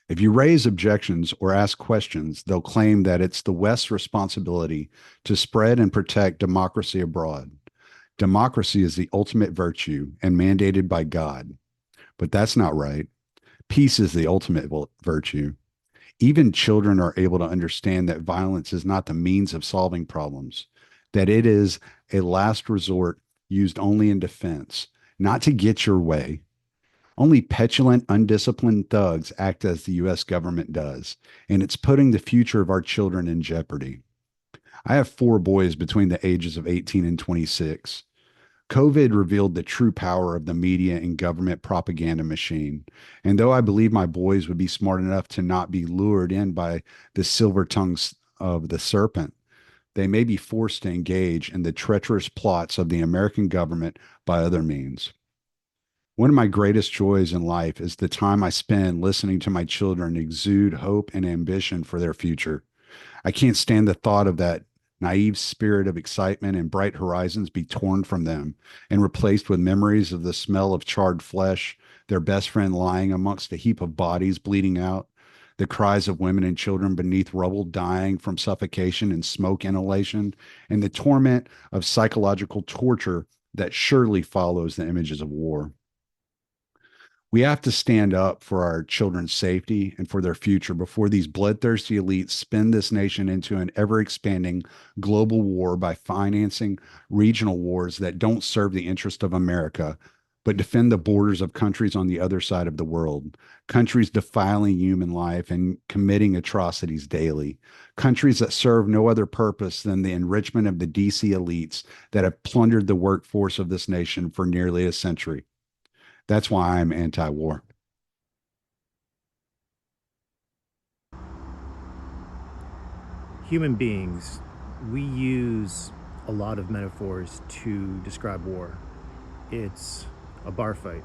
If you raise objections or ask questions, they'll claim that it's the West's responsibility to spread and protect democracy abroad. Democracy is the ultimate virtue and mandated by God. But that's not right. Peace is the ultimate virtue. Even children are able to understand that violence is not the means of solving problems, that it is a last resort used only in defense, not to get your way. Only petulant, undisciplined thugs act as the U.S. government does, and it's putting the future of our children in jeopardy. I have 4 boys between the ages of 18 and 26. COVID revealed the true power of the media and government propaganda machine. And though I believe my boys would be smart enough to not be lured in by the silver tongues of the serpent, they may be forced to engage in the treacherous plots of the American government by other means. One of my greatest joys in life is the time I spend listening to my children exude hope and ambition for their future. I can't stand the thought of that naive spirit of excitement and bright horizons be torn from them and replaced with memories of the smell of charred flesh, their best friend lying amongst a heap of bodies bleeding out, the cries of women and children beneath rubble dying from suffocation and smoke inhalation, and the torment of psychological torture that surely follows the images of war. We have to stand up for our children's safety and for their future before these bloodthirsty elites spin this nation into an ever expanding global war by financing regional wars that don't serve the interest of America, but defend the borders of countries on the other side of the world, countries defiling human life and committing atrocities daily, countries that serve no other purpose than the enrichment of the DC elites that have plundered the workforce of this nation for nearly a century. That's why I'm anti war. Human beings, we use a lot of metaphors to describe war. It's a bar fight.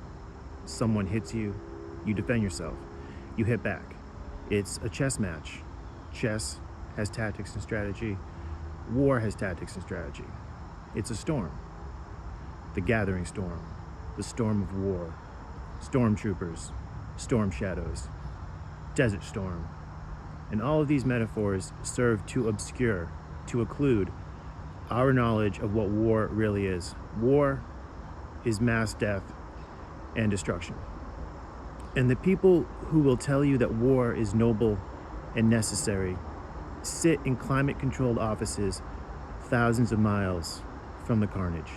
Someone hits you, you defend yourself, you hit back. It's a chess match. Chess has tactics and strategy. War has tactics and strategy. It's a storm. The gathering storm, the storm of war, stormtroopers, storm shadows, desert storm. And all of these metaphors serve to obscure, to occlude our knowledge of what war really is. War is mass death and destruction. And the people who will tell you that war is noble and necessary sit in climate-controlled offices thousands of miles from the carnage.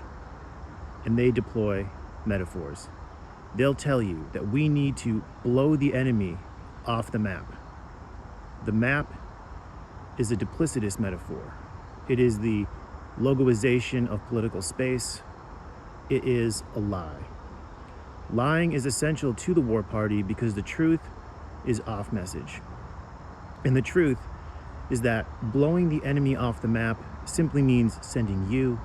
And they deploy metaphors. They'll tell you that we need to blow the enemy off the map. The map is a duplicitous metaphor. It is the logoization of political space. It is a lie. Lying is essential to the war party because the truth is off message. And the truth is that blowing the enemy off the map simply means sending you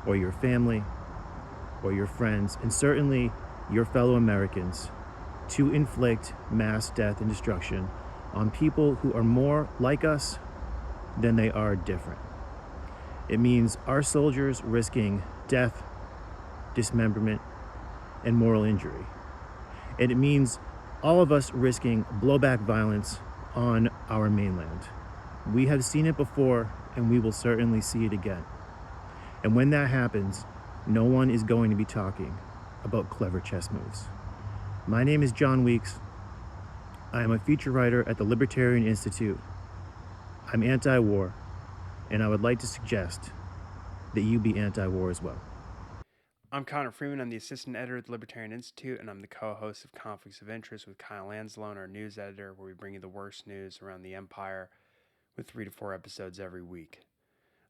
or your family or your friends, and certainly your fellow Americans, to inflict mass death and destruction on people who are more like us than they are different. It means our soldiers risking death, dismemberment, and moral injury. And it means all of us risking blowback violence on our mainland. We have seen it before, and we will certainly see it again. And when that happens, no one is going to be talking about clever chess moves. My name is John Weeks. I am a feature writer at the Libertarian Institute. I'm anti-war, and I would like to suggest that you be anti-war as well. I'm Connor Freeman. I'm the assistant editor at the Libertarian Institute, and I'm the co-host of Conflicts of Interest with Kyle Anzalone, our news editor, where we bring you the worst news around the empire with 3 to 4 episodes every week.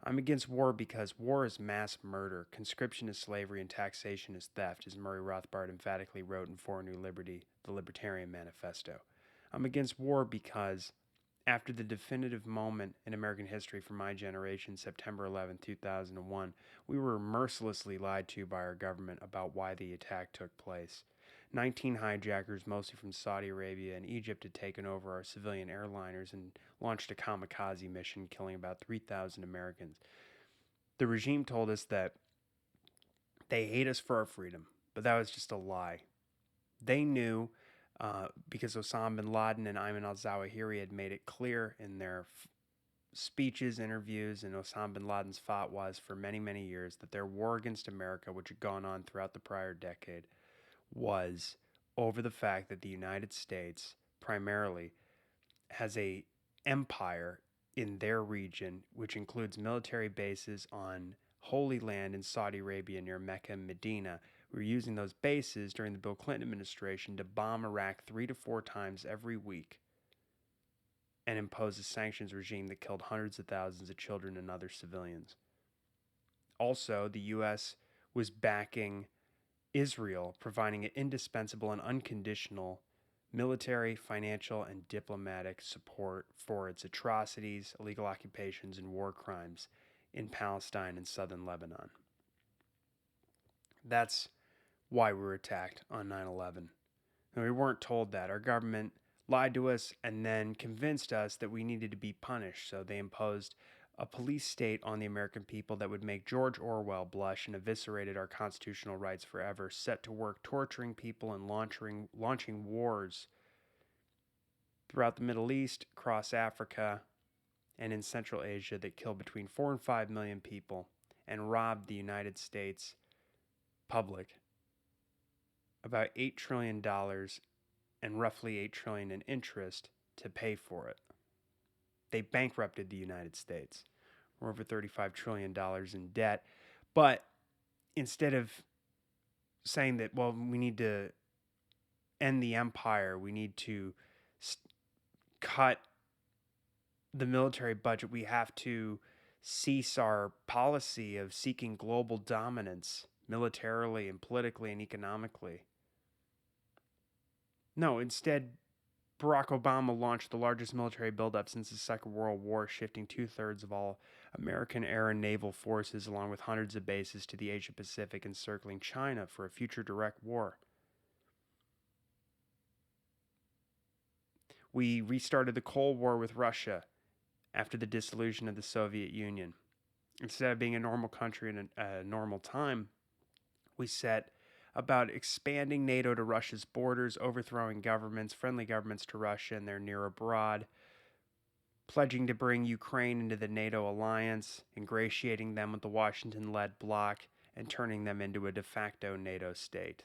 I'm against war because war is mass murder, conscription is slavery, and taxation is theft, as Murray Rothbard emphatically wrote in For a New Liberty, the Libertarian Manifesto. I'm against war because after the definitive moment in American history for my generation, September 11, 2001, we were mercilessly lied to by our government about why the attack took place. 19 hijackers, mostly from Saudi Arabia and Egypt, had taken over our civilian airliners and launched a kamikaze mission, killing about 3,000 Americans. The regime told us that they hate us for our freedom, but that was just a lie. They knew because Osama bin Laden and Ayman al-Zawahiri had made it clear in their speeches, interviews, and Osama bin Laden's fatwas for many, many years that their war against America, which had gone on throughout the prior decade, was over the fact that the United States primarily has a empire in their region, which includes military bases on Holy Land in Saudi Arabia near Mecca and Medina. We were using those bases during the Bill Clinton administration to bomb Iraq 3 to 4 times every week and impose a sanctions regime that killed hundreds of thousands of children and other civilians. Also, the U.S. was backing Israel, providing an indispensable and unconditional military, financial, and diplomatic support for its atrocities, illegal occupations, and war crimes in Palestine and southern Lebanon. That's why we were attacked on 9/11. And we weren't told that. Our government lied to us and then convinced us that we needed to be punished, so they imposed a police state on the American people that would make George Orwell blush and eviscerated our constitutional rights forever, set to work torturing people and launching wars throughout the Middle East, across Africa, and in Central Asia that killed between 4 and 5 million people and robbed the United States public about $8 trillion and roughly $8 trillion in interest to pay for it. They bankrupted the United States. We're over $35 trillion in debt. But instead of saying that, well, we need to end the empire, we need to cut the military budget, we have to cease our policy of seeking global dominance militarily and politically and economically. No, instead, Barack Obama launched the largest military buildup since the Second World War, shifting 2/3 of all American air and naval forces, along with hundreds of bases, to the Asia Pacific, encircling China for a future direct war. We restarted the Cold War with Russia after the dissolution of the Soviet Union. Instead of being a normal country in a normal time, we set about expanding NATO to Russia's borders, overthrowing governments, friendly governments to Russia and their near abroad, pledging to bring Ukraine into the NATO alliance, ingratiating them with the Washington-led bloc, and turning them into a de facto NATO state.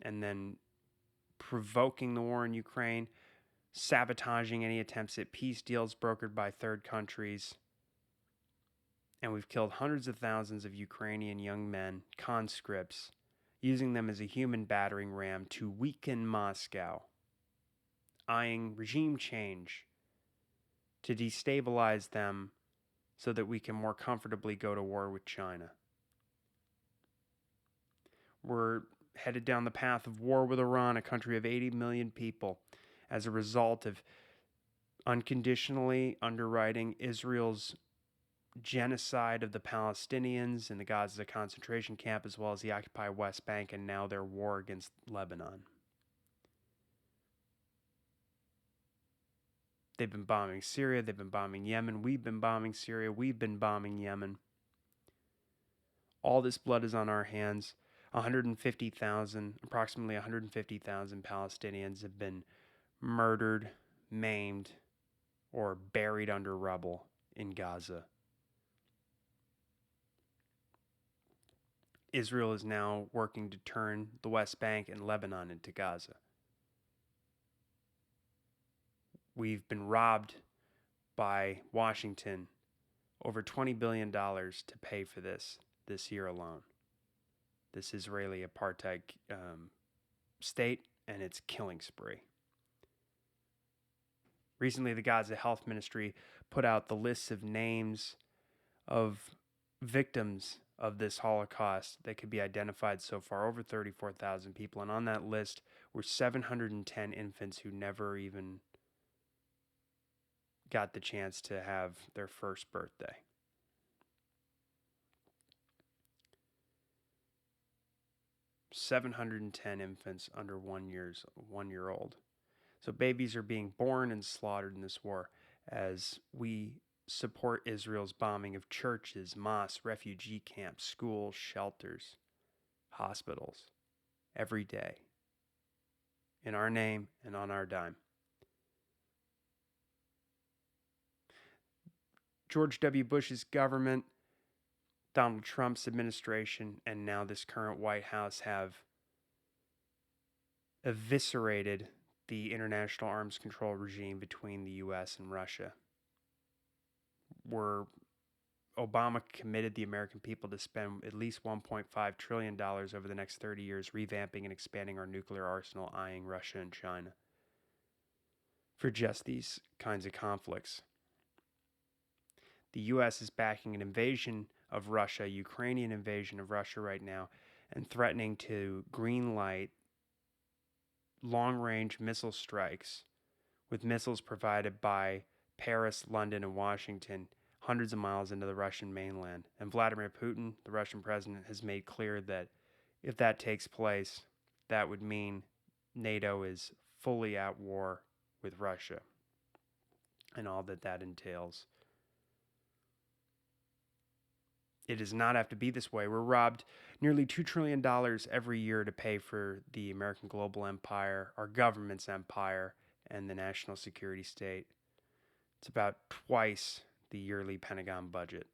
And then provoking the war in Ukraine, sabotaging any attempts at peace deals brokered by third countries. And we've killed hundreds of thousands of Ukrainian young men, conscripts, using them as a human battering ram to weaken Moscow, eyeing regime change to destabilize them so that we can more comfortably go to war with China. We're headed down the path of war with Iran, a country of 80 million people, as a result of unconditionally underwriting Israel's genocide of the Palestinians in the Gaza concentration camp, as well as the occupied West Bank, and now their war against Lebanon. They've been bombing Syria, they've been bombing Yemen, we've been bombing Syria, we've been bombing Yemen. All this blood is on our hands. Approximately 150,000 Palestinians have been murdered, maimed, or buried under rubble in Gaza. Israel is now working to turn the West Bank and Lebanon into Gaza. We've been robbed by Washington over $20 billion to pay for this year alone. This Israeli apartheid state and its killing spree. Recently, the Gaza Health Ministry put out the lists of names of victims of this Holocaust that could be identified so far, over 34,000 people. And on that list were 710 infants who never even got the chance to have their first birthday. $710 infants under 1 year old. So babies are being born and slaughtered in this war as we support Israel's bombing of churches, mosques, refugee camps, schools, shelters, hospitals, every day, in our name and on our dime. George W. Bush's government, Donald Trump's administration, and now this current White House have eviscerated the international arms control regime between the U.S. and Russia. Obama committed the American people to spend at least $1.5 trillion over the next 30 years revamping and expanding our nuclear arsenal, eyeing Russia and China for just these kinds of conflicts. The U.S. is backing an invasion of Russia, Ukrainian invasion of Russia right now, and threatening to greenlight long-range missile strikes with missiles provided by Paris, London, and Washington, hundreds of miles into the Russian mainland. And Vladimir Putin, the Russian president, has made clear that if that takes place, that would mean NATO is fully at war with Russia and all that entails. It does not have to be this way. We're robbed nearly $2 trillion every year to pay for the American global empire, our government's empire, and the national security state. It's about twice the yearly Pentagon budget.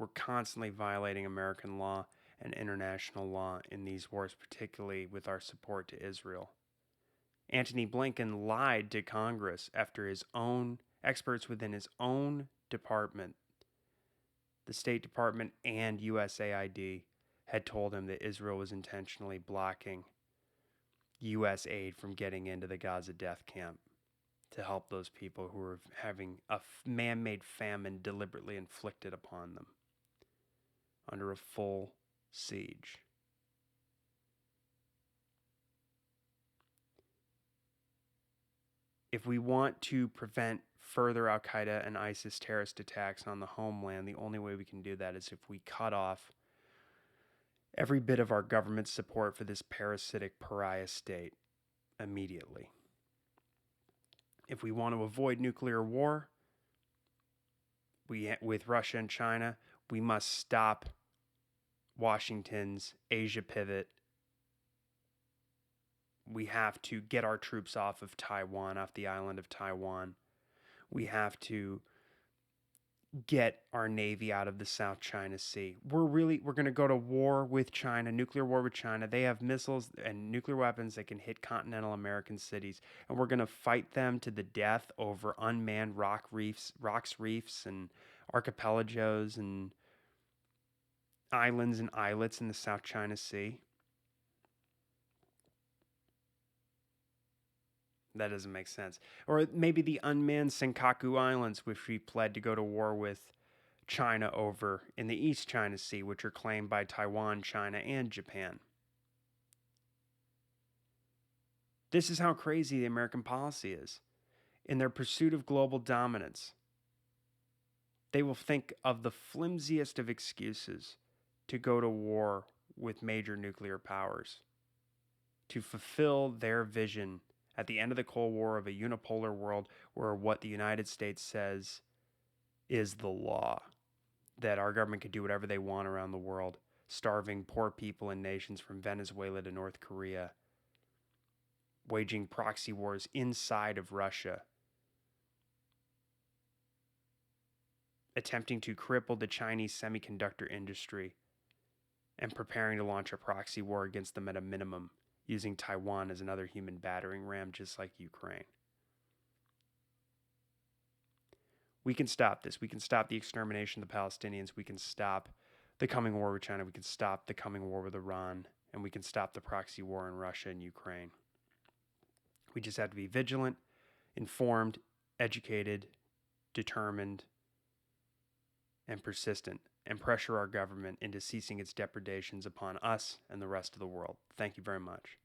We're constantly violating American law and international law in these wars, particularly with our support to Israel. Antony Blinken lied to Congress after his own experts within his own department, the State Department and USAID, had told him that Israel was intentionally blocking U.S. aid from getting into the Gaza death camp to help those people who were having a man-made famine deliberately inflicted upon them under a full siege. If we want to prevent further Al-Qaeda and ISIS terrorist attacks on the homeland, the only way we can do that is if we cut off every bit of our government's support for this parasitic pariah state immediately. If we want to avoid nuclear war with Russia and China, we must stop Washington's Asia pivot. We have to get our troops off of Taiwan, off the island of Taiwan. We have to get our Navy out of the South China Sea. We're going to go to war with China, nuclear war with China. They have missiles and nuclear weapons that can hit continental American cities. And we're going to fight them to the death over unmanned rocks reefs and archipelagos and islands and islets in the South China Sea. That doesn't make sense. Or maybe the unmanned Senkaku Islands, which we pled to go to war with China over in the East China Sea, which are claimed by Taiwan, China, and Japan. This is how crazy the American policy is. In their pursuit of global dominance, they will think of the flimsiest of excuses to go to war with major nuclear powers, to fulfill their vision at the end of the Cold War of a unipolar world where what the United States says is the law, that our government can do whatever they want around the world, starving poor people in nations from Venezuela to North Korea, waging proxy wars inside of Russia, attempting to cripple the Chinese semiconductor industry, and preparing to launch a proxy war against them at a minimum, using Taiwan as another human battering ram, just like Ukraine. We can stop this. We can stop the extermination of the Palestinians. We can stop the coming war with China. We can stop the coming war with Iran. And we can stop the proxy war in Russia and Ukraine. We just have to be vigilant, informed, educated, determined, and persistent, and pressure our government into ceasing its depredations upon us and the rest of the world. Thank you very much.